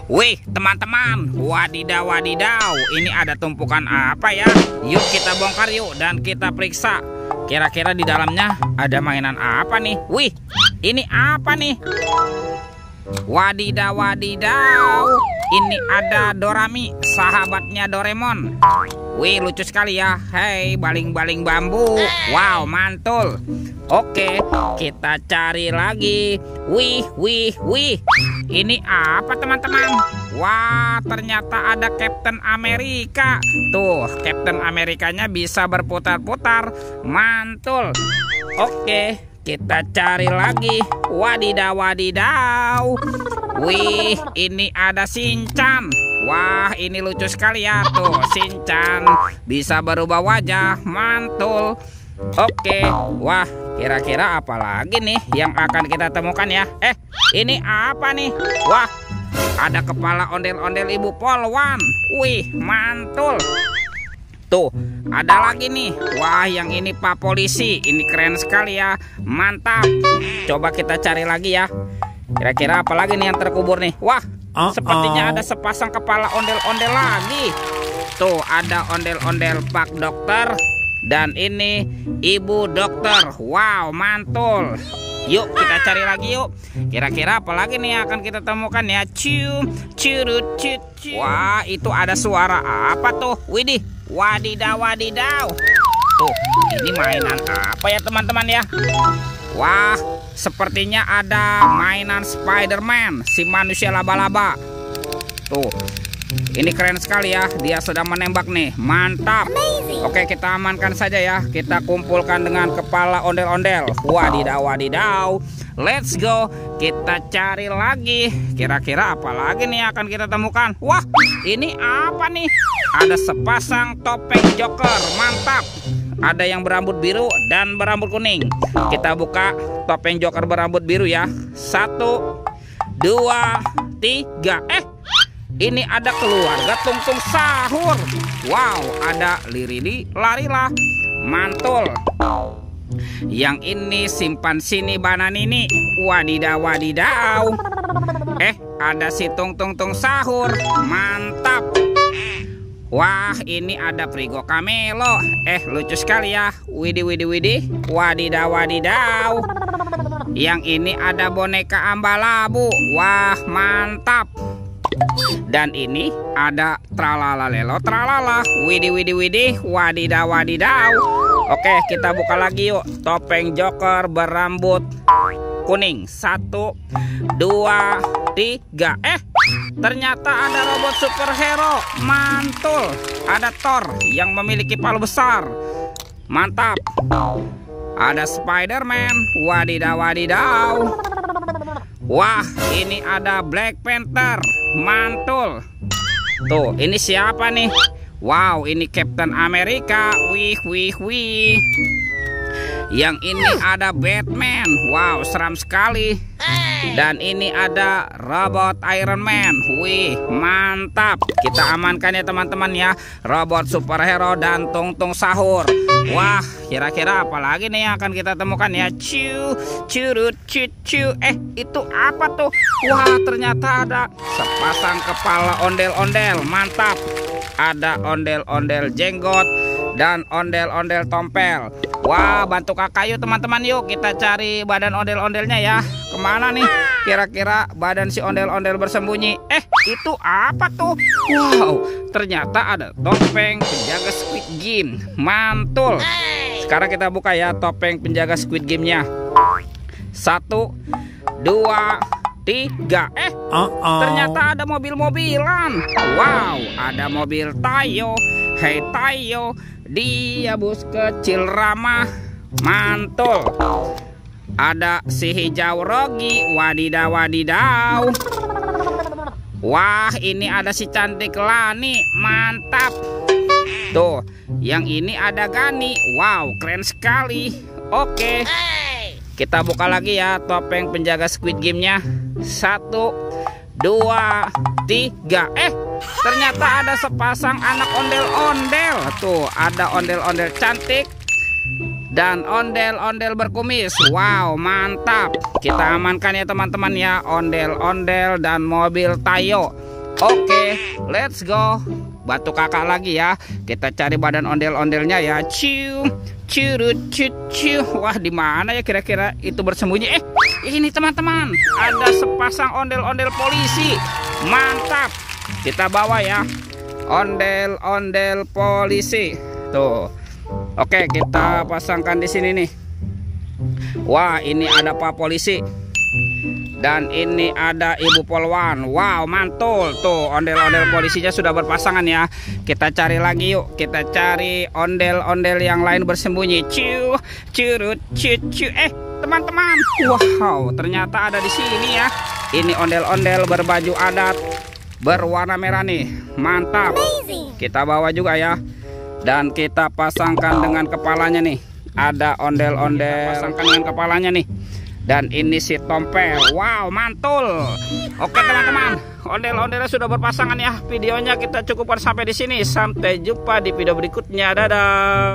Wih, teman-teman, wadidaw wadidaw, ini ada tumpukan apa ya? Yuk kita bongkar yuk dan kita periksa. Kira-kira di dalamnya ada mainan apa nih? Wih, ini apa nih? Wadidaw wadidaw, ini ada Dorami, sahabatnya Doraemon. Wih, lucu sekali ya. Hei, baling-baling bambu. Wow, mantul. Oke, kita cari lagi. Wih, wih, wih. Ini apa teman-teman? Wah, ternyata ada Captain Amerika. Tuh, Captain Amerikanya bisa berputar-putar. Mantul. Oke, kita cari lagi. Wadidaw wadidaw. Wih, ini ada Shinchan. Wah, ini lucu sekali ya. Tuh, Shinchan bisa berubah wajah. Mantul. Oke, wah, kira-kira apa lagi nih yang akan kita temukan ya? Ini apa nih? Wah, ada kepala ondel-ondel Ibu Polwan. Wih, mantul. Tuh, ada lagi nih. Wah, yang ini Pak Polisi. Ini keren sekali ya. Mantap. Coba kita cari lagi ya. Kira-kira apa lagi nih yang terkubur nih? Wah, sepertinya ada sepasang kepala ondel-ondel lagi. Tuh, ada ondel-ondel Pak Dokter. Dan ini Ibu Dokter. Wow, mantul. Yuk kita cari lagi yuk. Kira-kira apa lagi nih yang akan kita temukan ya? Curut. Wah, itu ada suara apa tuh? Widih, wadidaw wadidaw. Tuh, ini mainan apa ya teman-teman ya? Wah, sepertinya ada mainan Spider-Man, si manusia laba-laba. Tuh, ini keren sekali ya. Dia sedang menembak nih. Mantap. Oke, kita amankan saja ya. Kita kumpulkan dengan kepala ondel-ondel. Wadidaw wadidaw. Let's go. Kita cari lagi. Kira-kira apa lagi nih akan kita temukan? Wah, ini apa nih? Ada sepasang topeng Joker. Mantap. Ada yang berambut biru dan berambut kuning. Kita buka topeng Joker berambut biru ya. 1, 2, 3. Ini ada keluarga Tungtung Sahur. Wow, ada Lirili Larila. Mantul. Yang ini Simpan Sini Bananini. Wadidaw wadidaw. Ada si Tungtung Sahur. Mantap. Wah, ini ada Prigo Kamelo. Lucu sekali ya. Widih widih widih. Wadidaw wadidaw. Yang ini ada boneka Ambalabu. Wah, mantap. Dan ini ada Tralala Lelo Tralala. Widih widih widih. Wadidaw wadidaw. Oke, kita buka lagi yuk. Topeng Joker berambut kuning. 1, 2, 3. Ternyata ada robot superhero. Mantul. Ada Thor yang memiliki palu besar. Mantap. Ada Spider-Man. Wadidaw wadidaw. Wah, ini ada Black Panther. Mantul. Tuh, ini siapa nih? Wow, ini Captain Amerika. Wih, wih, wih. Yang ini ada Batman. Wow, seram sekali. Dan ini ada robot Iron Man. Wih, mantap. Kita amankan ya teman-teman ya. Robot superhero dan Tungtung Sahur. Wah, kira-kira apa lagi nih yang akan kita temukan ya? Curut. Itu apa tuh? Wah, ternyata ada sepasang kepala ondel-ondel. Mantap. Ada ondel-ondel jenggot dan ondel-ondel tompel. Wah, bantu kakak yuk teman-teman. Yuk kita cari badan ondel-ondelnya ya. Kemana nih kira-kira badan si ondel-ondel bersembunyi? Itu apa tuh? Wow, ternyata ada topeng penjaga Squid Game. Mantul. Sekarang kita buka ya topeng penjaga Squid Game-nya. 1, 2, 3. Ternyata ada mobil-mobilan. Wow, ada mobil Tayo. Hei Tayo, dia bus kecil ramah. Mantul. Ada si hijau Rogi. Wadidaw wadidaw. Wah, ini ada si cantik Lani. Mantap. Tuh, yang ini ada Gani. Wow, keren sekali. Oke, kita buka lagi ya topeng penjaga Squid Game-nya. 1, 2, 3. Ternyata ada sepasang anak ondel-ondel. Tuh, ada ondel-ondel cantik dan ondel-ondel berkumis. Wow, mantap. Kita amankan ya teman-teman ya ondel-ondel dan mobil Tayo. Oke, let's go. Bantu kakak lagi ya. Kita cari badan ondel-ondelnya ya. Ciu, curut, cucu. Wah, di mana ya kira-kira itu bersembunyi? Ini teman-teman, ada sepasang ondel-ondel polisi. Mantap. Kita bawa ya. Ondel-ondel polisi. Tuh. Oke, kita pasangkan di sini nih. Wah, ini ada Pak Polisi. Dan ini ada Ibu Polwan. Wow, mantul. Tuh, ondel-ondel polisinya sudah berpasangan ya. Kita cari lagi yuk. Kita cari ondel-ondel yang lain bersembunyi. Ciu, curut, cucu. Teman-teman. Wow, ternyata ada di sini ya. Ini ondel-ondel berbaju adat berwarna merah nih. Mantap. Kita bawa juga ya. Dan kita pasangkan dengan kepalanya nih. Ada ondel-ondel pasangkan dengan kepalanya nih. Dan ini si tompel. Wow, mantul. Oke teman-teman, ondel-ondelnya sudah berpasangan ya. Videonya kita cukupkan sampai di sini. Sampai jumpa di video berikutnya. Dadah.